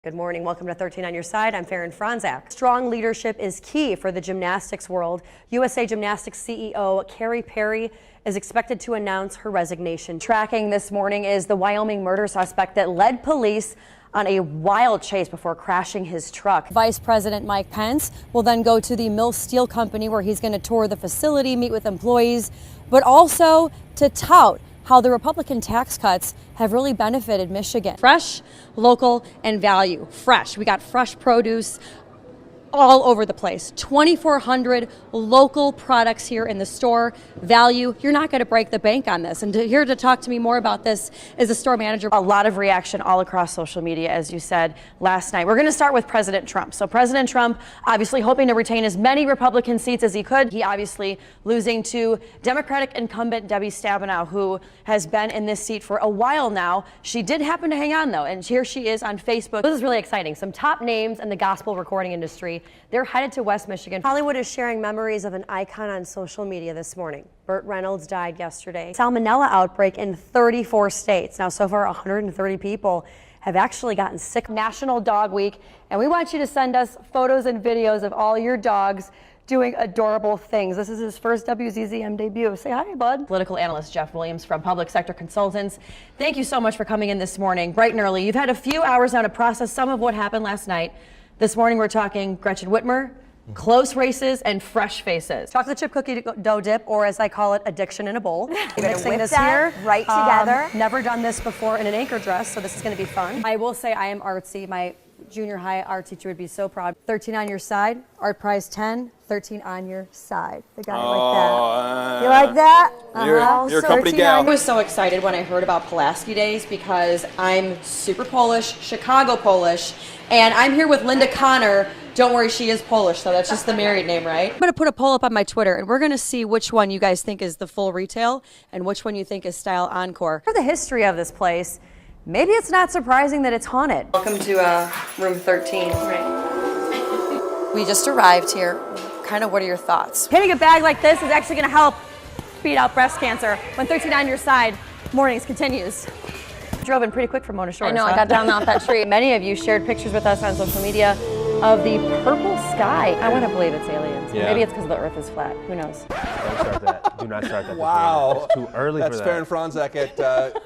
Good morning. Welcome to 13 on Your Side. I'm Faran Fronczak. Strong leadership is key for the gymnastics world. USA Gymnastics CEO Carrie Perry is expected to announce her resignation. Tracking this morning is the Wyoming murder suspect that led police on a wild chase before crashing his truck. Vice President Mike Pence will then go to the Mill Steel Company where he's going to tour the facility, meet with employees, but also to tout how the Republican tax cuts have really benefited Michigan. Fresh, local, and value. Fresh. We got fresh produce all over the place. 2,400 local products here in the store. Value. You're not going to break the bank on this. And here to talk to me more about this is the store manager. A lot of reaction all across social media, as you said last night. We're going to start with President Trump. So President Trump obviously hoping to retain as many Republican seats as he could. He obviously losing to Democratic incumbent Debbie Stabenow, who has been in this seat for a while now. She did happen to hang on, though, and here she is on Facebook. This is really exciting. Some top names in the gospel recording industry. They're headed to West Michigan. Hollywood is sharing memories of an icon on social media this morning. Burt Reynolds died yesterday. Salmonella outbreak in 34 states. Now, so far, 130 people have actually gotten sick. National Dog Week, and we want you to send us photos and videos of all your dogs doing adorable things. This is his first WZZM debut. Say hi, bud. Political analyst Jeff Williams from Public Sector Consultants. Thank you so much for coming in this morning, bright and early. You've had a few hours now to process some of what happened last night. This morning we're talking Gretchen Whitmer, close races, and fresh faces. Chocolate chip cookie dough dip, or as I call it, addiction in a bowl. Mixing this here right together. Never done this before in an anchor dress, so this is going to be fun. I will say I am artsy. My junior high art teacher would be so proud. 13 on your side, art prize 10, 13 on your side. The guy like that. You like that? You're a company gal. I was so excited when I heard about Pulaski Days because I'm super Polish, Chicago Polish, and I'm here with Linda Connor. Don't worry, she is Polish, so that's just the married name, right? I'm going to put a poll up on my Twitter, and we're going to see which one you guys think is the full retail and which one you think is style encore. For the history of this place, maybe it's not surprising that it's haunted. Welcome to room 13. Right. We just arrived here. Kind of what are your thoughts? Hitting a bag like this is actually going to help beat out breast cancer. When 13 on your side, mornings continues. Drove in pretty quick from Mona Shores. I know, I got down off that tree. Many of you shared pictures with us on social media of the purple sky. I want to believe it's aliens. Yeah. Maybe it's because the earth is flat. Who knows? Don't start that. Do not start that. Wow. It's too early for that. That's Faran Fronczak at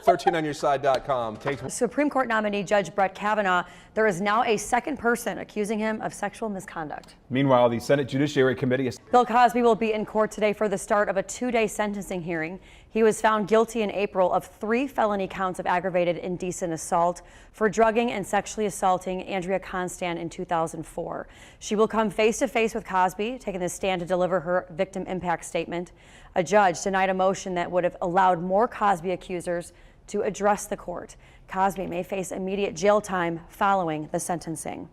13onyourside.com. Supreme Court nominee Judge Brett Kavanaugh, there is now a second person accusing him of sexual misconduct. Meanwhile, the Senate Judiciary Committee is... Bill Cosby will be in court today for the start of a 2-day sentencing hearing. He was found guilty in April of 3 felony counts of aggravated indecent assault for drugging and sexually assaulting Andrea Constant in 2004. She will come face to face with Cosby, taking the stand to deliver her victim impact statement. A judge denied a motion that would have allowed more Cosby accusers to address the court. Cosby may face immediate jail time following the sentencing.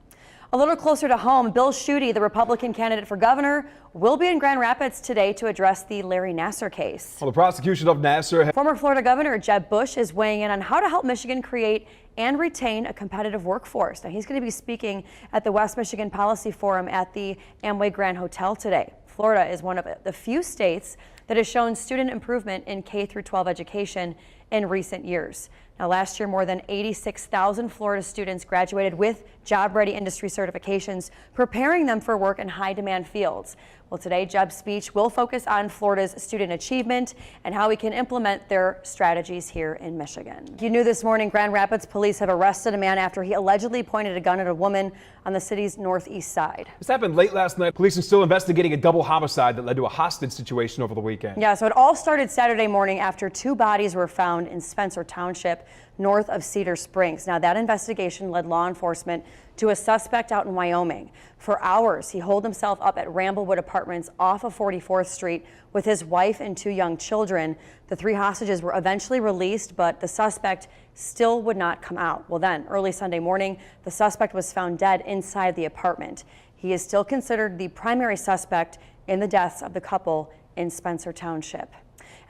A little closer to home, Bill Schuette, the Republican candidate for governor, will be in Grand Rapids today to address the Larry Nassar case. Well, the prosecution of Nassar... Former Florida Governor Jeb Bush is weighing in on how to help Michigan create and retain a competitive workforce. Now, he's going to be speaking at the West Michigan Policy Forum at the Amway Grand Hotel today. Florida is one of the few states that has shown student improvement in K-12 education in recent years. Now, last year, more than 86,000 Florida students graduated with job-ready industry certifications, preparing them for work in high-demand fields. Well, today, Jeb's speech will focus on Florida's student achievement and how we can implement their strategies here in Michigan. You knew this morning, Grand Rapids police have arrested a man after he allegedly pointed a gun at a woman on the city's northeast side. This happened late last night. Police are still investigating a double homicide that led to a hostage situation over the weekend. Yeah, so it all started Saturday morning after 2 bodies were found in Spencer Township, north of Cedar Springs. Now, that investigation led law enforcement to a suspect out in Wyoming. For hours, he holed himself up at Ramblewood Apartments off of 44th Street with his wife and 2 young children. The 3 hostages were eventually released, but the suspect still would not come out. Well, then, early Sunday morning, the suspect was found dead inside the apartment. He is still considered the primary suspect in the deaths of the couple in Spencer Township.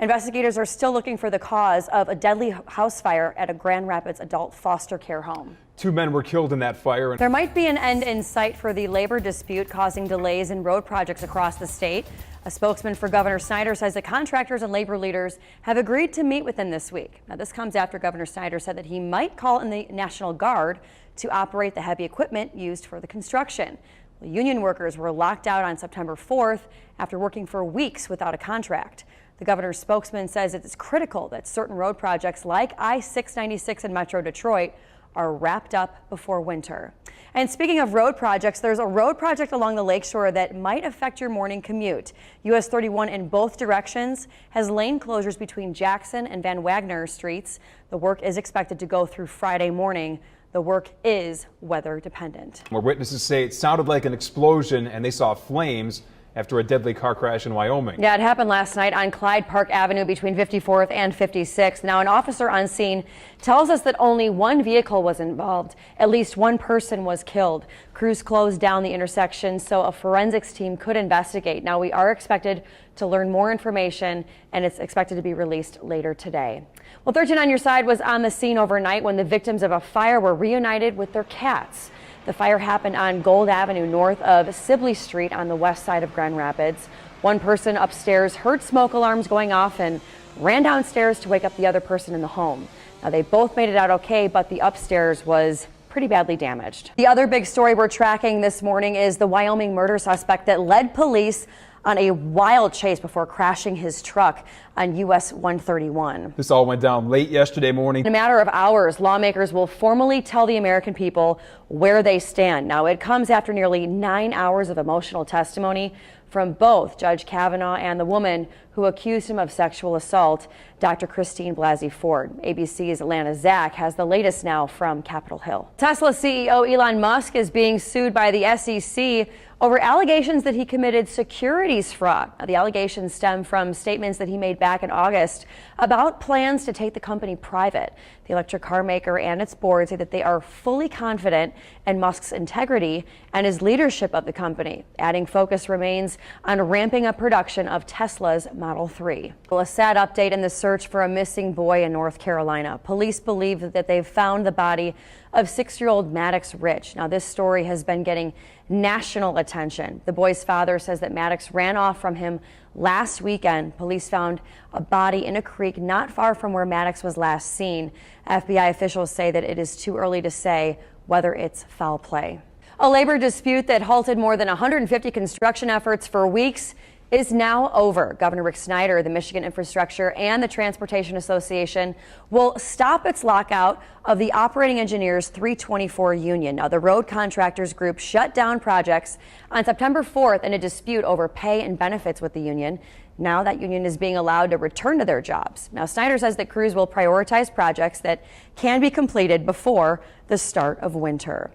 Investigators are still looking for the cause of a deadly house fire at a Grand Rapids adult foster care home. 2 men were killed in that fire. There might be an end in sight for the labor dispute causing delays in road projects across the state. A spokesman for Governor Snyder says that contractors and labor leaders have agreed to meet with him this week. Now, this comes after Governor Snyder said that he might call in the National Guard to operate the heavy equipment used for the construction. Union workers were locked out on September 4th after working for weeks without a contract. The governor's spokesman says it's critical that certain road projects like I-696 in Metro Detroit are wrapped up before winter. And speaking of road projects, there's a road project along the lakeshore that might affect your morning commute. US 31 in both directions has lane closures between Jackson and Van Wagner streets. The work is expected to go through Friday morning. The work is weather dependent. Where witnesses say it sounded like an explosion and they saw flames after a deadly car crash in Wyoming. Yeah, it happened last night on Clyde Park Avenue between 54th and 56th. Now, an officer on scene tells us that only one vehicle was involved. At least one person was killed. Crews closed down the intersection so a forensics team could investigate. Now, we are expected to learn more information, and it's expected to be released later today. Well, 13 on Your Side was on the scene overnight when the victims of a fire were reunited with their cats. The fire happened on Gold Avenue north of Sibley Street on the west side of Grand Rapids. One person upstairs heard smoke alarms going off and ran downstairs to wake up the other person in the home. Now, they both made it out okay, but the upstairs was pretty badly damaged. The other big story we're tracking this morning is the Wyoming murder suspect that led police on a wild chase before crashing his truck on US 131. This all went down late yesterday morning. In a matter of hours, lawmakers will formally tell the American people where they stand. Now, it comes after nearly 9 hours of emotional testimony from both Judge Kavanaugh and the woman who accused him of sexual assault, Dr. Christine Blasey Ford. ABC's Alana Zach has the latest now from Capitol Hill. Tesla CEO Elon Musk is being sued by the SEC over allegations that he committed securities fraud. Now, the allegations stem from statements that he made back in August about plans to take the company private. The electric car maker and its board say that they are fully confident in Musk's integrity and his leadership of the company. Adding focus remains on ramping up production of Tesla's Model 3. Well, a sad update in the search for a missing boy in North Carolina. Police believe that they've found the body of 6-year-old Maddox Rich. Now, this story has been getting national attention. The boy's father says that Maddox ran off from him last weekend. Police found a body in a creek not far from where Maddox was last seen. FBI officials say that it is too early to say whether it's foul play. A labor dispute that halted more than 150 construction efforts for weeks is now over. Governor Rick Snyder, the Michigan Infrastructure and the Transportation Association will stop its lockout of the Operating Engineers 324 union. Now, the road contractors group shut down projects on September 4th in a dispute over pay and benefits with the union. Now that union is being allowed to return to their jobs. Now, Snyder says that crews will prioritize projects that can be completed before the start of winter.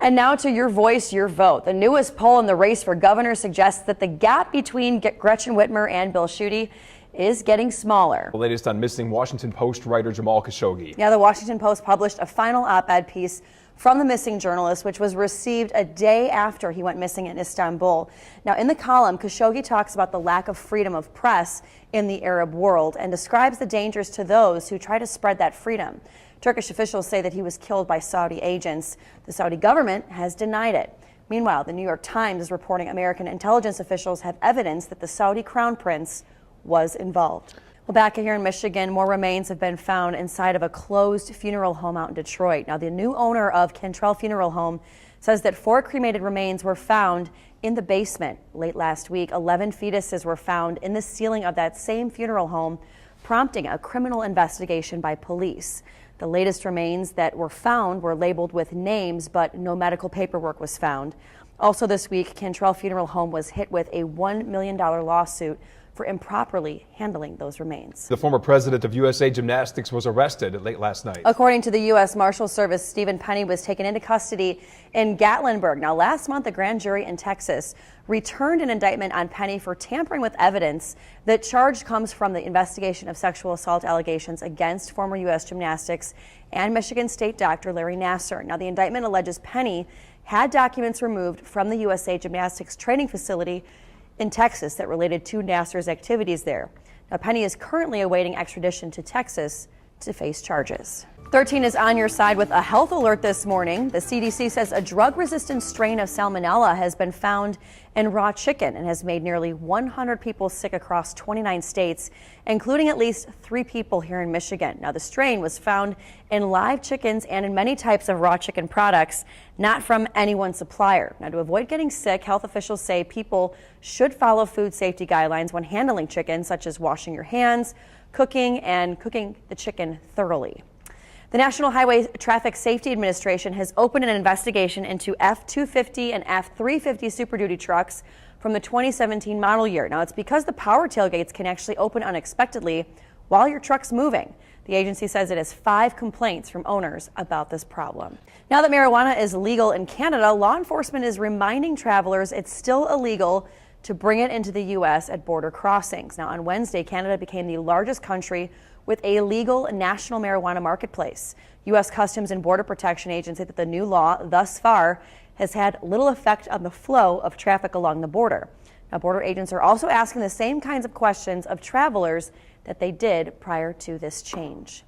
And now to Your Voice, Your Vote. The newest poll in the race for governor suggests that the gap between Gretchen Whitmer and Bill Schuette is getting smaller. The latest on missing Washington Post writer Jamal Khashoggi. Yeah, the Washington Post published a final op-ed piece from the missing journalist, which was received a day after he went missing in Istanbul. Now, in the column, Khashoggi talks about the lack of freedom of press in the Arab world and describes the dangers to those who try to spread that freedom. Turkish officials say that he was killed by Saudi agents. The Saudi government has denied it. Meanwhile, the New York Times is reporting American intelligence officials have evidence that the Saudi crown prince was involved. Well, back here in Michigan, more remains have been found inside of a closed funeral home out in Detroit. Now, the new owner of Cantrell Funeral Home says that 4 cremated remains were found in the basement. Late last week, 11 fetuses were found in the ceiling of that same funeral home, prompting a criminal investigation by police. The latest remains that were found were labeled with names, but no medical paperwork was found. Also this week, Cantrell Funeral Home was hit with a $1 million lawsuit for improperly handling those remains. The former president of USA Gymnastics was arrested late last night. According to the U.S. Marshal Service, Stephen Penny was taken into custody in Gatlinburg. Now, last month, a grand jury in Texas returned an indictment on Penny for tampering with evidence. The charge comes from the investigation of sexual assault allegations against former U.S. Gymnastics and Michigan State doctor Larry Nassar. Now, the indictment alleges Penny had documents removed from the USA Gymnastics training facility in Texas that related to Nassar's activities there. Now, Penny is currently awaiting extradition to Texas to face charges. 13 is on your side with a health alert this morning. The CDC says a drug-resistant strain of salmonella has been found in raw chicken and has made nearly 100 people sick across 29 states, including at least 3 people here in Michigan. Now, the strain was found in live chickens and in many types of raw chicken products, not from any one supplier. Now, to avoid getting sick, health officials say people should follow food safety guidelines when handling chicken, such as washing your hands, cooking the chicken thoroughly. The National Highway Traffic Safety Administration has opened an investigation into F-250 and F-350 Super Duty trucks from the 2017 model year. Now, it's because the power tailgates can actually open unexpectedly while your truck's moving. The agency says it has 5 complaints from owners about this problem. Now that marijuana is legal in Canada, law enforcement is reminding travelers it's still illegal to bring it into the U.S. at border crossings. Now, on Wednesday, Canada became the largest country with a legal national marijuana marketplace. U.S. Customs and Border Protection agents say that the new law thus far has had little effect on the flow of traffic along the border. Now, border agents are also asking the same kinds of questions of travelers that they did prior to this change.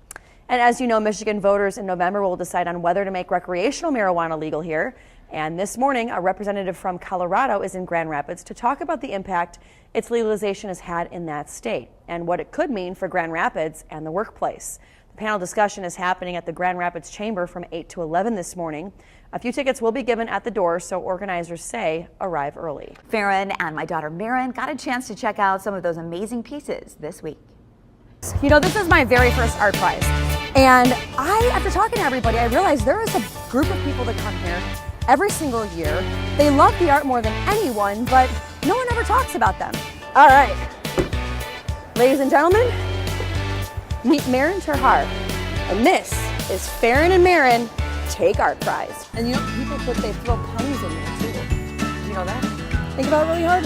And as you know, Michigan voters in November will decide on whether to make recreational marijuana legal here. And this morning, a representative from Colorado is in Grand Rapids to talk about the impact its legalization has had in that state and what it could mean for Grand Rapids and the workplace. The panel discussion is happening at the Grand Rapids Chamber from 8 to 11 this morning. A few tickets will be given at the door, so organizers say arrive early. Faran and my daughter Marin got a chance to check out some of those amazing pieces this week. You know, this is my very first art prize. And after talking to everybody, I realized there is a group of people that come here every single year. They love the art more than anyone, but no one ever talks about them. All right, ladies and gentlemen, meet Marin Terhar. And this is Faran and Marin Take Art Prize. And you know, people they throw pennies in there too. You know that? Think about it really hard.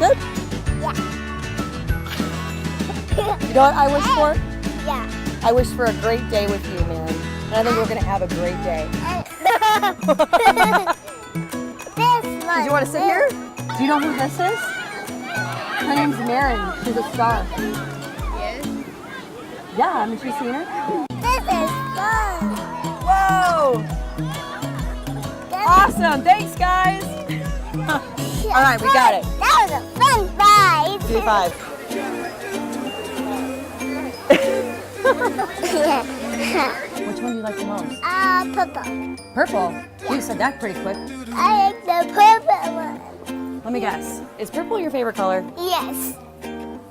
Good? Yeah. You know what I wish for? Yeah. I wish for a great day with you, Marin. And I think we're gonna have a great day. Did you want to sit here? Do you know who this is? Her name's Marin. She's a star. Yes. Yeah, haven't you seen her? This is fun. Whoa! Awesome, thanks guys. All right, we got it. That was a fun ride. Give me 5. Which one do you like the most? Purple. Purple? You said that pretty quick. I like the purple one. Let me guess. Is purple your favorite color? Yes.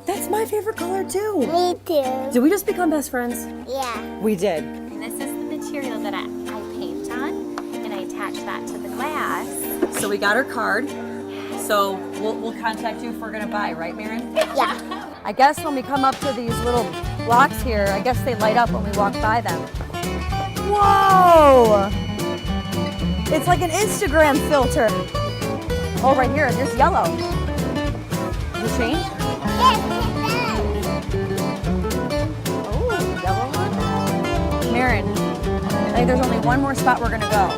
That's my favorite color too. Me too. Did we just become best friends? Yeah. We did. And this is the material that I paint on, and I attach that to the glass. So we got her card. So we'll contact you if we're gonna buy, right, Marin? Yeah. I guess when we come up to these little blocks here, I guess they light up when we walk by them. Whoa! It's like an Instagram filter. Oh, right here, there's yellow. Does it change? Yes, Oh, yellow one. Marin, I think there's only one more spot we're gonna go.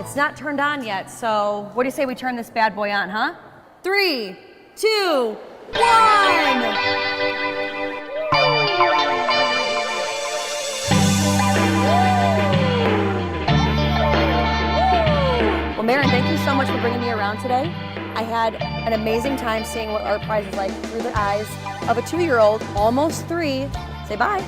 It's not turned on yet, so what do you say we turn this bad boy on, huh? 3, 2, 1! Well, Marin, thank you so much for bringing me around today. I had an amazing time seeing what art prize is like through the eyes of a 2-year-old, almost 3. Say bye.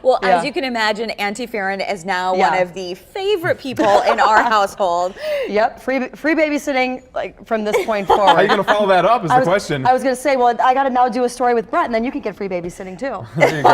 Well, Yeah. as you can imagine, Auntie Faran is now Yeah. one of the favorite people in our household. Yep, free babysitting like from this point How are forward. you going to follow that up is the question. I was going to say, well, I got to now do a story with Brett, and then you can get free babysitting too. There you go,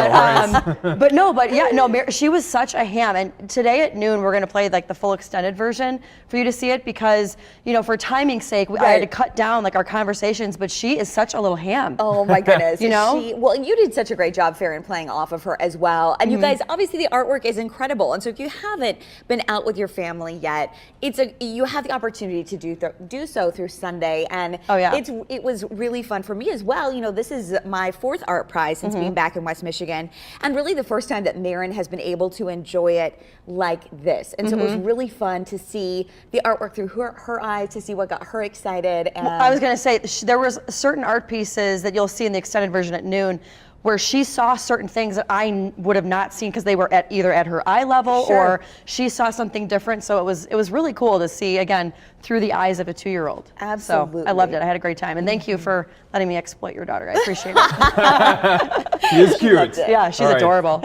right. She was such a ham. And today at noon, we're going to play like the full extended version for you to see it because, you know, for timing's sake, I had to cut down like our conversations. But she is such a little ham. Oh my goodness. You know? Well, you did such a great job, Faran, playing off of her as well. And you guys, obviously the artwork is incredible. And so if you haven't been out with your family yet, you have the opportunity to do so through Sunday. And it was really fun for me as well. You know, this is my 4th art prize since being back in West Michigan. And really the first time that Marin has been able to enjoy it like this. And so it was really fun to see the artwork through her eyes, to see what got her excited. And I was going to say, there was certain art pieces that you'll see in the extended version at noon where she saw certain things that I would have not seen because they were either at her eye level or she saw something different. So it was really cool to see, again, through the eyes of a 2-year-old. Absolutely. So I loved it. I had a great time. And thank you for letting me exploit your daughter. I appreciate it. She is cute. Yeah, she's All right. adorable.